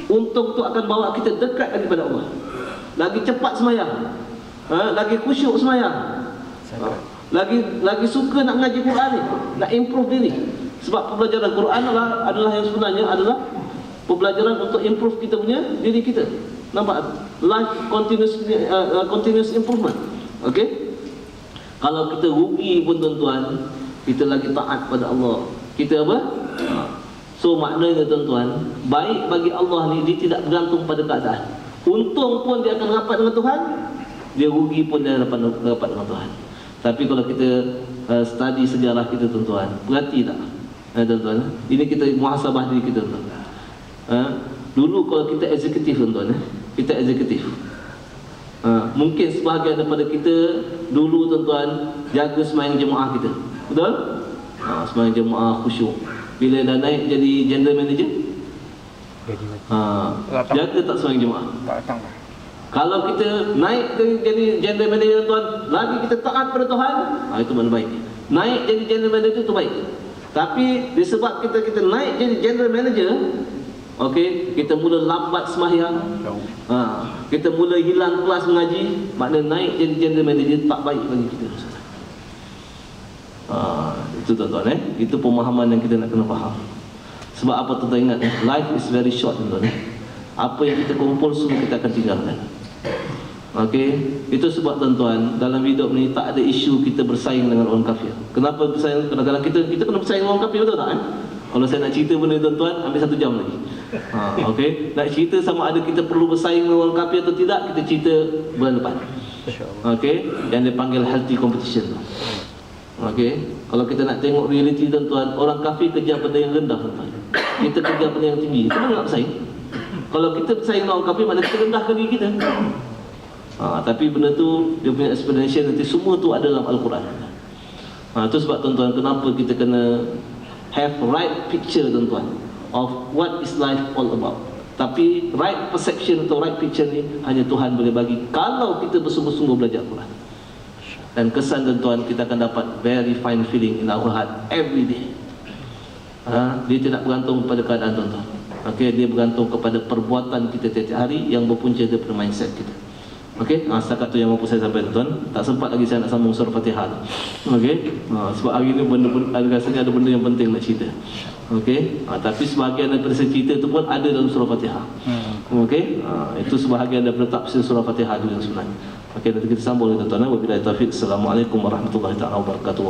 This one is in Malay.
untung tu akan bawa kita dekat lagi pada Allah. Lagi cepat semayang, lagi khusyuk semayang, lagi suka nak ngaji Quran ni, nak improve diri. Sebab pembelajaran Quran adalah yang sebenarnya adalah pembelajaran untuk improve kita punya diri kita. Nampak? Life continuous improvement. Okey? Kalau kita rugi pun tuan-tuan, kita lagi taat pada Allah. Kita apa? So maknanya tuan-tuan, baik bagi Allah ni dia tidak bergantung pada keadaan. Untung pun dia akan rapat dengan Tuhan, dia rugi pun dia rapat dengan Tuhan. Tapi kalau kita study sejarah kita tuan-tuan, perhati tak? Tuan-tuan, ini kita muhasabah diri kita tuan-tuan. Dulu kalau kita eksekutif tuan-tuan, kita eksekutif. Mungkin sebahagian daripada kita dulu tuan-tuan jaga sembahyang jemaah kita. Betul? Sembahyang jemaah khusyuk. Bila dah naik jadi general manager, jaga tak sembahyang jemaah? Tak. Kalau kita naik jadi general manager tuan, lagi kita taat pada Tuhan, itu mana baik. Naik jadi general manager itu baik. Tapi disebab kita naik jadi general manager, okey, kita mula lambat sembahyang, kita mula hilang kelas mengaji, maknanya naik jadi general manager tak baik bagi kita. Itu tuan-tuan, itu pemahaman yang kita nak kena faham. Sebab apa tuan-tuan ingat, life is very short tuan-tuan. Apa yang kita kumpul semua kita akan tinggalkan. Okey, itu sebab tuan-tuan dalam hidup ni tak ada isu kita bersaing dengan orang kafir. Kenapa bersaing? Kadang-kadang kita kena bersaing dengan orang kafir, betul tak? Kalau saya nak cerita benda tuan-tuan, ambil 1 jam lagi. Okey, nak cerita sama ada kita perlu bersaing dengan orang kafir atau tidak, kita cerita bulan depan. Okey, yang dipanggil healthy competition. Okey, kalau kita nak tengok reality tuan-tuan, orang kafir kejar benda yang rendah tuan-tuan. Kita kejar benda yang tinggi. Kita mana nak bersaing? Kalau kita bersaing dengan orang kafir, maknanya kita rendahkan diri kita. Tapi benda tu dia punya explanation nanti semua tu ada dalam Al-Quran. Itu sebab tuan-tuan kenapa kita kena have right picture tuan-tuan of what is life all about. Tapi right perception atau right picture ni hanya Tuhan boleh bagi kalau kita bersungguh-sungguh belajar Al-Quran. Dan kesan tuan-tuan, kita akan dapat very fine feeling in our heart every day. Dia tidak bergantung pada keadaan tuan-tuan. Okey, dia bergantung kepada perbuatan kita tiap-tiap hari yang berpunca daripada mindset kita. Okey, setakat tu yang mampu saya sampaikan tuan. Tak sempat lagi saya nak sambung surah Fatihah. Okey, sebab hari ni rasanya ada benda yang penting nak cerita. Okey, tapi sebahagian daripada cerita tu pun ada dalam surah Fatihah. Okey, itu sebahagian daripada tafsir surah Fatihah juga sebenarnya. Okey, nanti kita sambung tuan-tuan. Wabillahi taufiq. Assalamualaikum warahmatullahi taala wabarakatuh.